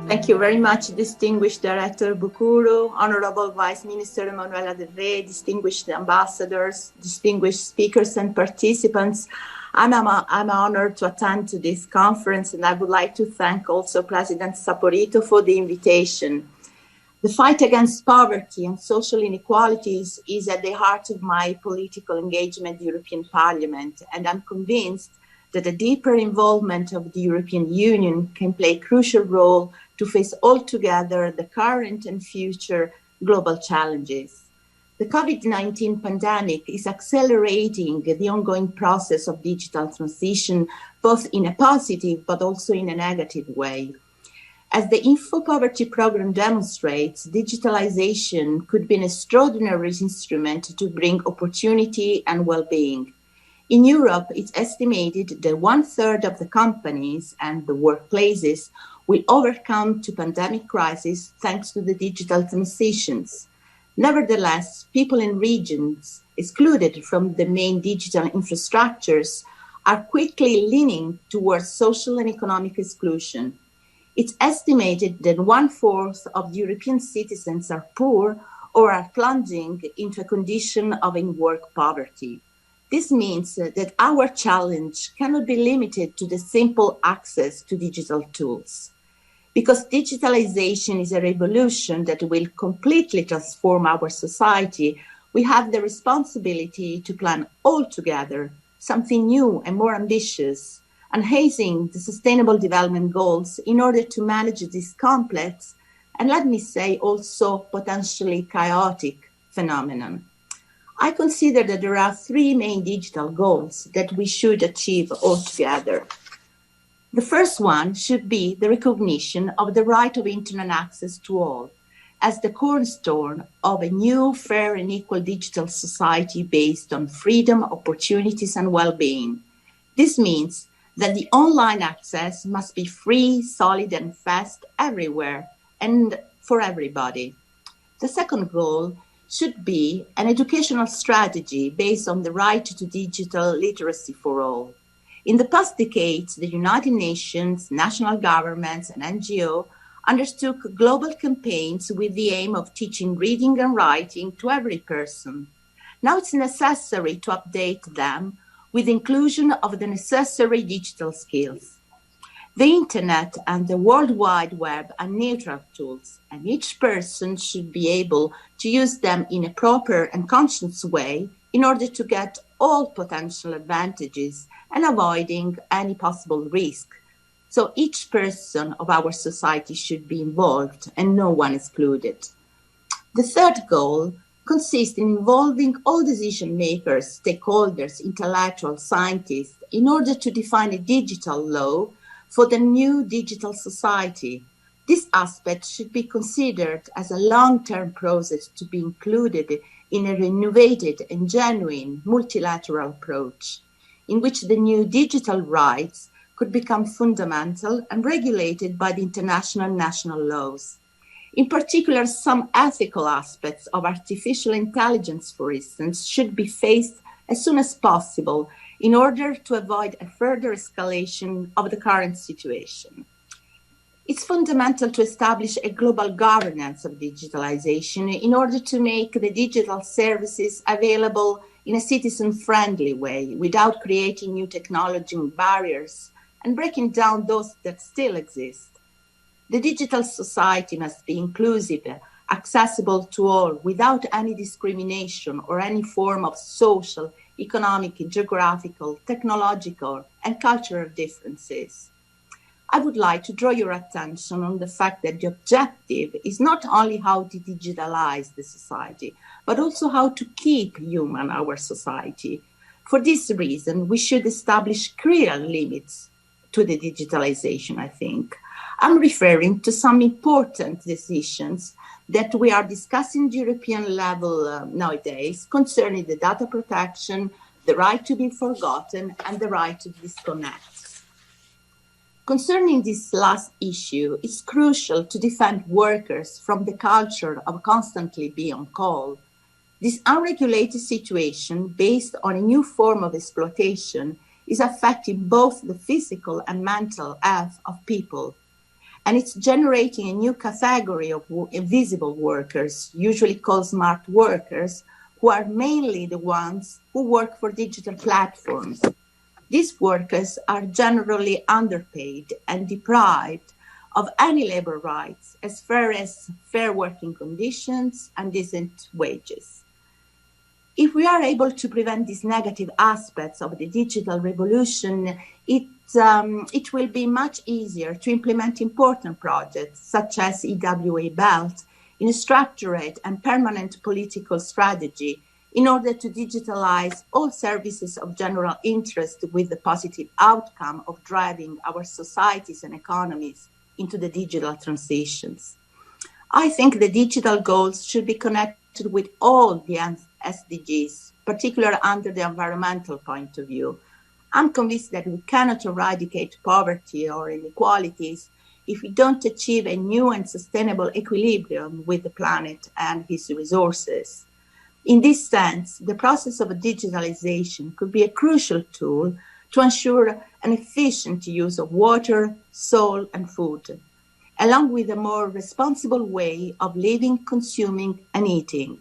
Thank you very much, distinguished Director Bukuru, Honorable Vice Minister Emanuela Del Rey, distinguished ambassadors, distinguished speakers and participants. I'm honored to attend to this conference, and I would like to thank also President Saporito for the invitation. The fight against poverty and social inequalities is at the heart of my political engagement in the European Parliament, and I'm convinced that a deeper involvement of the European Union can play a crucial role to face altogether the current and future global challenges. The COVID-19 pandemic is accelerating the ongoing process of digital transition, both in a positive but also in a negative way. As the Infopoverty program demonstrates, digitalization could be an extraordinary instrument to bring opportunity and well-being. In Europe, it's estimated that 1/3 of the companies and the workplaces will overcome the pandemic crisis thanks to the digital transitions. Nevertheless, people in regions excluded from the main digital infrastructures are quickly leaning towards social and economic exclusion. It's estimated that 1/4 of European citizens are poor or are plunging into a condition of in-work poverty. This means that our challenge cannot be limited to the simple access to digital tools. Because digitalization is a revolution that will completely transform our society, we have the responsibility to plan altogether something new and more ambitious, enhancing the Sustainable Development Goals in order to manage this complex and, let me say, also potentially chaotic phenomenon. I consider that there are three main digital goals that we should achieve altogether. The first one should be the recognition of the right of internet access to all as the cornerstone of a new, fair and equal digital society based on freedom, opportunities and well-being. This means that the online access must be free, solid and fast everywhere and for everybody. The second goal should be an educational strategy based on the right to digital literacy for all. In the past decades, the United Nations, national governments, and NGOs undertook global campaigns with the aim of teaching reading and writing to every person. Now it's necessary to update them with inclusion of the necessary digital skills. The Internet and the World Wide Web are neutral tools, and each person should be able to use them in a proper and conscious way in order to get all potential advantages and avoiding any possible risk. So each person of our society should be involved and no one excluded. The third goal consists in involving all decision makers, stakeholders, intellectuals, scientists in order to define a digital law for the new digital society. This aspect should be considered as a long-term process to be included in a renovated and genuine multilateral approach, in which the new digital rights could become fundamental and regulated by the international and national laws. In particular, some ethical aspects of artificial intelligence, for instance, should be faced as soon as possible in order to avoid a further escalation of the current situation. It's fundamental to establish a global governance of digitalization in order to make the digital services available in a citizen-friendly way without creating new technology barriers and breaking down those that still exist. The digital society must be inclusive, accessible to all without any discrimination or any form of social, economic, geographical, technological, and cultural differences. I would like to draw your attention on the fact that the objective is not only how to digitalize the society, but also how to keep human our society. For this reason, we should establish clear limits to the digitalization, I think. I'm referring to some important decisions that we are discussing at the European level nowadays concerning the data protection, the right to be forgotten, and the right to disconnect. Concerning this last issue, it's crucial to defend workers from the culture of constantly being on call. This unregulated situation, based on a new form of exploitation, is affecting both the physical and mental health of people. And it's generating a new category of invisible workers, usually called smart workers, who are mainly the ones who work for digital platforms. These workers are generally underpaid and deprived of any labor rights as far as fair working conditions and decent wages. If we are able to prevent these negative aspects of the digital revolution, it will be much easier to implement important projects such as EWA Belt in a structured and permanent political strategy in order to digitalize all services of general interest with the positive outcome of driving our societies and economies into the digital transitions. I think the digital goals should be connected with all the SDGs, particularly under the environmental point of view. I'm convinced that we cannot eradicate poverty or inequalities if we don't achieve a new and sustainable equilibrium with the planet and its resources. In this sense, the process of digitalization could be a crucial tool to ensure an efficient use of water, soil, and food, along with a more responsible way of living, consuming, and eating.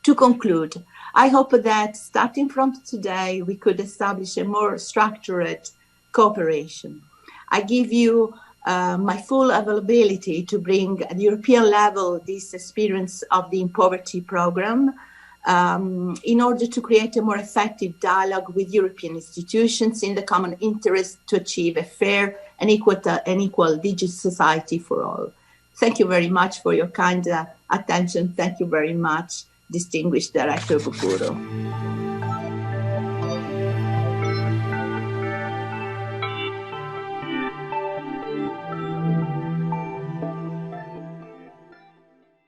To conclude, I hope that starting from today, we could establish a more structured cooperation. I give you my full availability to bring at the European level this experience of the Infopoverty program in order to create a more effective dialogue with European institutions in the common interest to achieve a fair and equal digital society for all. Thank you very much for your kind attention. Thank you very much, distinguished Director Bucuro.